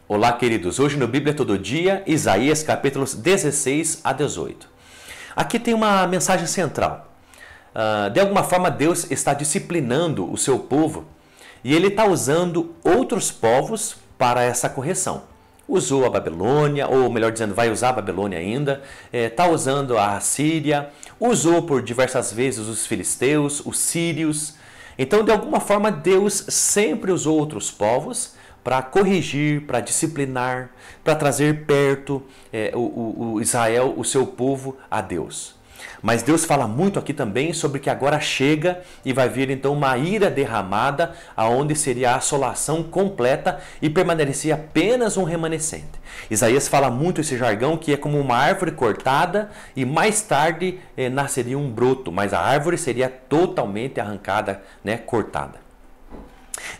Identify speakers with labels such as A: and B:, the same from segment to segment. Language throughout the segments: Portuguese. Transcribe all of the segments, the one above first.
A: Olá, queridos. Hoje no Bíblia Todo Dia, Isaías capítulos 16 a 18. Aqui tem uma mensagem central. De alguma forma, Deus está disciplinando o seu povo e Ele está usando outros povos para essa correção. Usou a Babilônia, ou melhor dizendo, vai usar a Babilônia ainda, está usando a Síria, usou por diversas vezes os filisteus, os sírios. Então, de alguma forma, Deus sempre usou outros povos para corrigir, para disciplinar, para trazer perto o Israel, o seu povo, a Deus. Mas Deus fala muito aqui também sobre que agora chega e vai vir então uma ira derramada, aonde seria a assolação completa e permaneceria apenas um remanescente. Isaías fala muito esse jargão que é como uma árvore cortada e mais tarde nasceria um broto, mas a árvore seria totalmente arrancada, cortada.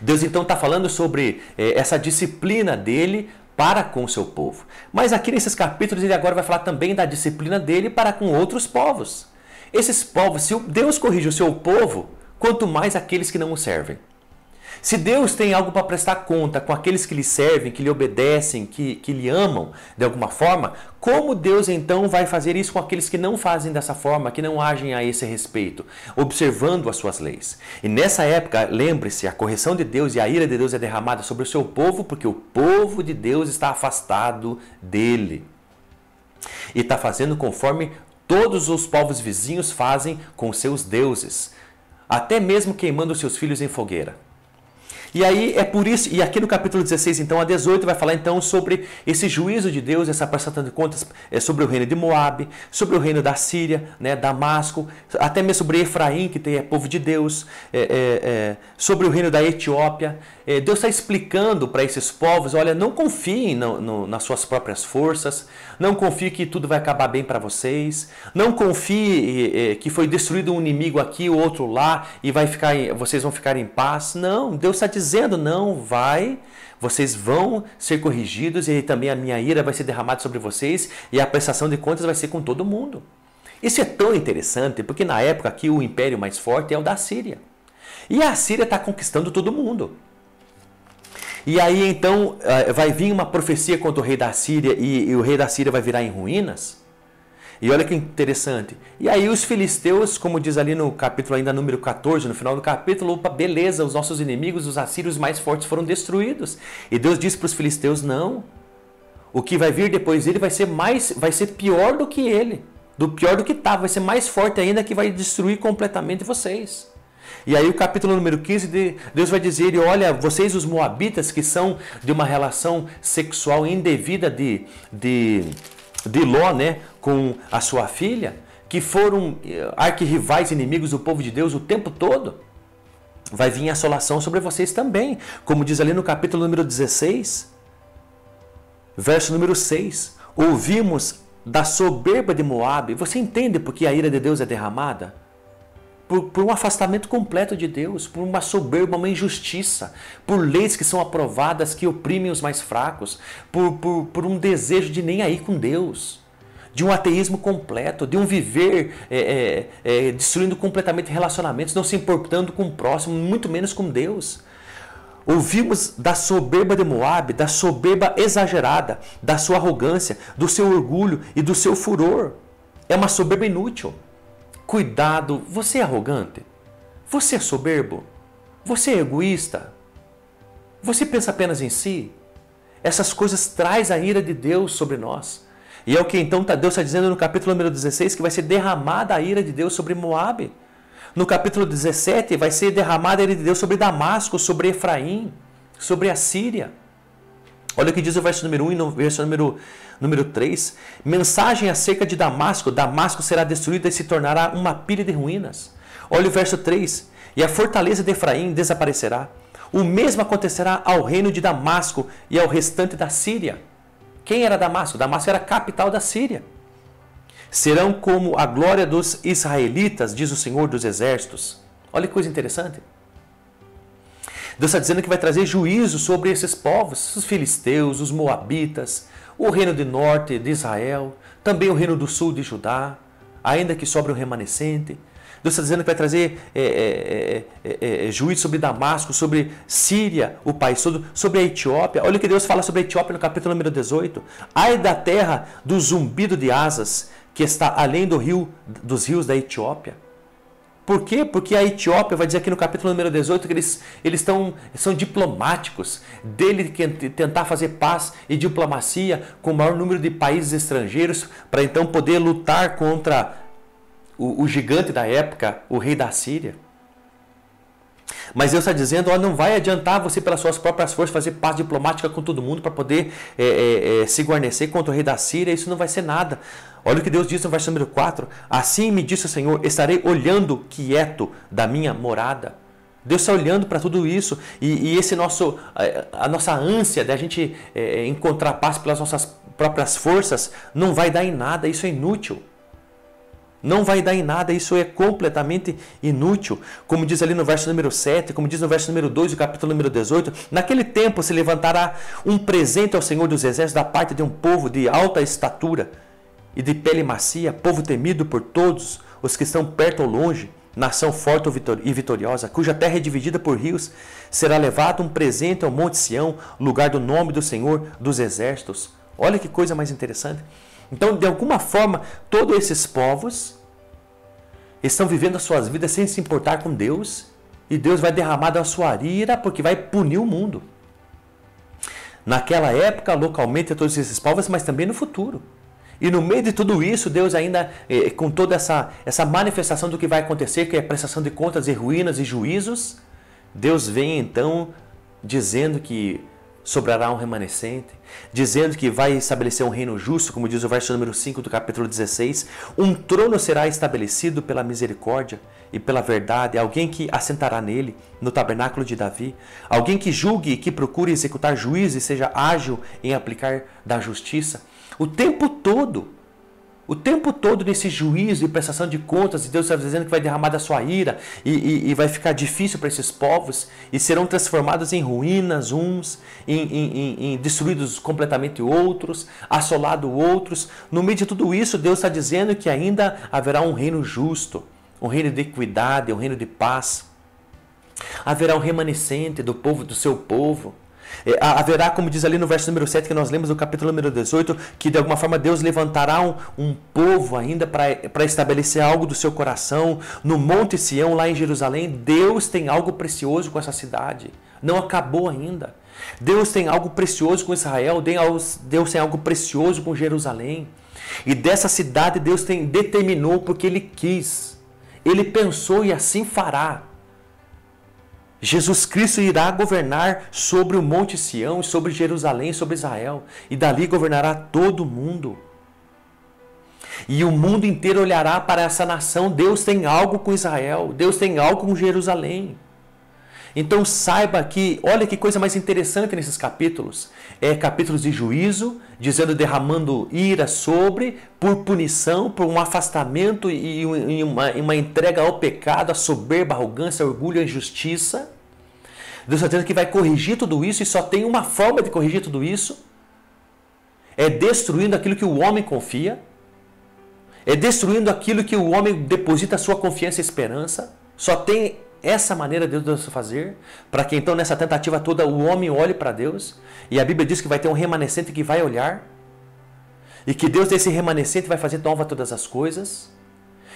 A: Deus então está falando sobre essa disciplina dele para com o seu povo. Mas aqui nesses capítulos ele agora vai falar também da disciplina dele para com outros povos. Esses povos, se Deus corrige o seu povo, quanto mais aqueles que não o servem. Se Deus tem algo para prestar conta com aqueles que lhe servem, que lhe obedecem, que lhe amam de alguma forma, como Deus então vai fazer isso com aqueles que não fazem dessa forma, que não agem a esse respeito, observando as suas leis? E nessa época, lembre-se, a correção de Deus e a ira de Deus é derramada sobre o seu povo, porque o povo de Deus está afastado dele. E está fazendo conforme todos os povos vizinhos fazem com seus deuses, até mesmo queimando seus filhos em fogueira. E aí é por isso, e aqui no capítulo 16 então a 18 vai falar então sobre esse juízo de Deus, essa prestação de contas sobre o reino de Moabe, sobre o reino da Síria, Damasco, até mesmo sobre Efraim, que é povo de Deus, sobre o reino da Etiópia. Deus está explicando para esses povos, olha, não confiem nas suas próprias forças, não confie que tudo vai acabar bem para vocês, não confie que foi destruído um inimigo aqui, o outro lá, e vocês vão ficar em paz. Não, Deus está dizendo, não vai, vocês vão ser corrigidos e também a minha ira vai ser derramada sobre vocês e a prestação de contas vai ser com todo mundo. Isso é tão interessante porque na época aqui o império mais forte é o da Síria. E a Síria está conquistando todo mundo. E aí então vai vir uma profecia contra o rei da Síria e o rei da Síria vai virar em ruínas. E olha que interessante. E aí os filisteus, como diz ali no capítulo ainda número 14, no final do capítulo, opa, beleza, os nossos inimigos, os assírios mais fortes foram destruídos. E Deus diz para os filisteus, não. O que vai vir depois dele vai ser pior do que ele. Pior do que estava, vai ser mais forte ainda, que vai destruir completamente vocês. E aí o capítulo número 15, Deus vai dizer, olha, vocês os moabitas que são de uma relação sexual indevida de Ló, com a sua filha, que foram arquirrivais, inimigos do povo de Deus o tempo todo, vai vir assolação sobre vocês também, como diz ali no capítulo número 16, verso número 6, ouvimos da soberba de Moabe. Você entende por que a ira de Deus é derramada? Por um afastamento completo de Deus, por uma soberba, uma injustiça, por leis que são aprovadas que oprimem os mais fracos, por um desejo de nem aí com Deus, de um ateísmo completo, de um viver destruindo completamente relacionamentos, não se importando com o próximo, muito menos com Deus. Ouvimos da soberba de Moabe, da soberba exagerada, da sua arrogância, do seu orgulho e do seu furor. É uma soberba inútil. Cuidado, você é arrogante? Você é soberbo? Você é egoísta? Você pensa apenas em si? Essas coisas trazem a ira de Deus sobre nós. E é o que então Deus está dizendo no capítulo número 16, que vai ser derramada a ira de Deus sobre Moabe. No capítulo 17 vai ser derramada a ira de Deus sobre Damasco, sobre Efraim, sobre a Síria. Olha o que diz o verso número 1 e o verso número 3. Mensagem acerca de Damasco. Damasco será destruída e se tornará uma pilha de ruínas. Olha o verso 3. E a fortaleza de Efraim desaparecerá. O mesmo acontecerá ao reino de Damasco e ao restante da Síria. Quem era Damasco? Damasco era a capital da Síria. Serão como a glória dos israelitas, diz o Senhor dos Exércitos. Olha que coisa interessante. Deus está dizendo que vai trazer juízo sobre esses povos, os filisteus, os moabitas, o reino do norte de Israel, também o reino do sul de Judá, ainda que sobre o remanescente. Deus está dizendo que vai trazer juízo sobre Damasco, sobre Síria, o país todo, sobre a Etiópia. Olha o que Deus fala sobre a Etiópia no capítulo número 18. Ai da terra do zumbido de asas, que está além dos rios da Etiópia. Por quê? Porque a Etiópia, vai dizer aqui no capítulo número 18, que eles são diplomáticos, dele tentar fazer paz e diplomacia com o maior número de países estrangeiros, para então poder lutar contra o gigante da época, o rei da Síria. Mas Deus está dizendo, não vai adiantar você pelas suas próprias forças fazer paz diplomática com todo mundo para poder se guarnecer contra o rei da Síria, isso não vai ser nada. Olha o que Deus diz no verso número 4, assim me disse o Senhor, estarei olhando quieto da minha morada. Deus está olhando para tudo isso e a nossa ânsia de a gente encontrar paz pelas nossas próprias forças não vai dar em nada, isso é inútil. Não vai dar em nada, isso é completamente inútil. Como diz ali no verso número 7, como diz no verso número 2 do capítulo número 18, naquele tempo se levantará um presente ao Senhor dos Exércitos da parte de um povo de alta estatura e de pele macia, povo temido por todos os que estão perto ou longe, nação forte e vitoriosa, cuja terra é dividida por rios, será levado um presente ao Monte Sião, lugar do nome do Senhor dos Exércitos. Olha que coisa mais interessante. Então, de alguma forma, todos esses povos estão vivendo as suas vidas sem se importar com Deus, e Deus vai derramar da sua ira porque vai punir o mundo. Naquela época, localmente, todos esses povos, mas também no futuro. E no meio de tudo isso, Deus ainda, com toda essa manifestação do que vai acontecer, que é a prestação de contas e ruínas e juízos, Deus vem então dizendo que sobrará um remanescente, dizendo que vai estabelecer um reino justo, como diz o verso número 5 do capítulo 16, um trono será estabelecido pela misericórdia e pela verdade, alguém que assentará nele, no tabernáculo de Davi, alguém que julgue e que procure executar juízo e seja ágil em aplicar da justiça. O tempo todo nesse juízo e prestação de contas, e Deus está dizendo que vai derramar da sua ira e vai ficar difícil para esses povos e serão transformados em ruínas uns, em destruídos completamente outros, assolados outros. No meio de tudo isso, Deus está dizendo que ainda haverá um reino justo, um reino de equidade, um reino de paz. Haverá um remanescente do povo, do seu povo. Haverá, como diz ali no verso número 7 que nós lemos do capítulo número 18, que de alguma forma Deus levantará um povo ainda para estabelecer algo do seu coração. No Monte Sião, lá em Jerusalém, Deus tem algo precioso com essa cidade. Não acabou ainda. Deus tem algo precioso com Israel, Deus tem algo precioso com Jerusalém. E dessa cidade Deus determinou porque Ele quis. Ele pensou e assim fará. Jesus Cristo irá governar sobre o Monte Sião, sobre Jerusalém, sobre Israel. E dali governará todo mundo. E o mundo inteiro olhará para essa nação. Deus tem algo com Israel. Deus tem algo com Jerusalém. Então saiba que, olha que coisa mais interessante nesses capítulos. Capítulos de juízo, dizendo, derramando ira sobre, por punição, por um afastamento e uma entrega ao pecado, a soberba, a arrogância, a orgulho, a injustiça. Deus está dizendo que vai corrigir tudo isso e só tem uma forma de corrigir tudo isso. É destruindo aquilo que o homem confia. É destruindo aquilo que o homem deposita a sua confiança e esperança. Só tem essa maneira de Deus fazer, para que então nessa tentativa toda o homem olhe para Deus, e a Bíblia diz que vai ter um remanescente que vai olhar, e que Deus desse remanescente vai fazer nova todas as coisas,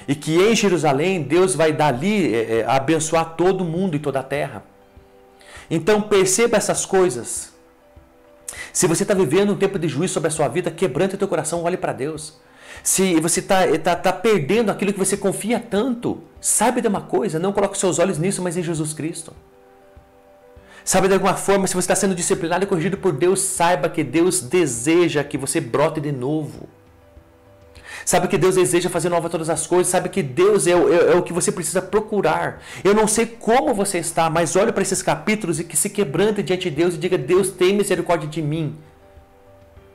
A: e que em Jerusalém Deus vai dali abençoar todo mundo e toda a terra. Então perceba essas coisas. Se você está vivendo um tempo de juízo sobre a sua vida, quebrante o teu coração, olhe para Deus. Se você está perdendo aquilo que você confia tanto, saiba de uma coisa, não coloque seus olhos nisso, mas em Jesus Cristo. Sabe, de alguma forma, se você está sendo disciplinado e corrigido por Deus, saiba que Deus deseja que você brote de novo. Sabe que Deus deseja fazer nova todas as coisas, sabe que Deus é o que você precisa procurar. Eu não sei como você está, mas olhe para esses capítulos e que se quebrante diante de Deus e diga, Deus tem misericórdia de mim.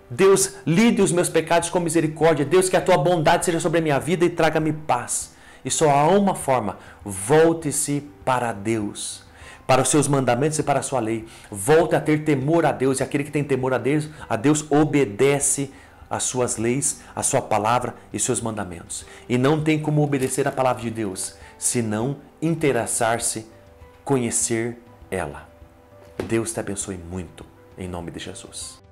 A: Deus, lide os meus pecados com misericórdia. Deus, que a tua bondade seja sobre a minha vida e traga-me paz. E só há uma forma, volte-se para Deus, para os seus mandamentos e para a sua lei. Volte a ter temor a Deus, e aquele que tem temor a Deus obedece as suas leis, a sua palavra e seus mandamentos. E não tem como obedecer a palavra de Deus senão interessar-se, conhecer ela. Deus te abençoe muito, em nome de Jesus.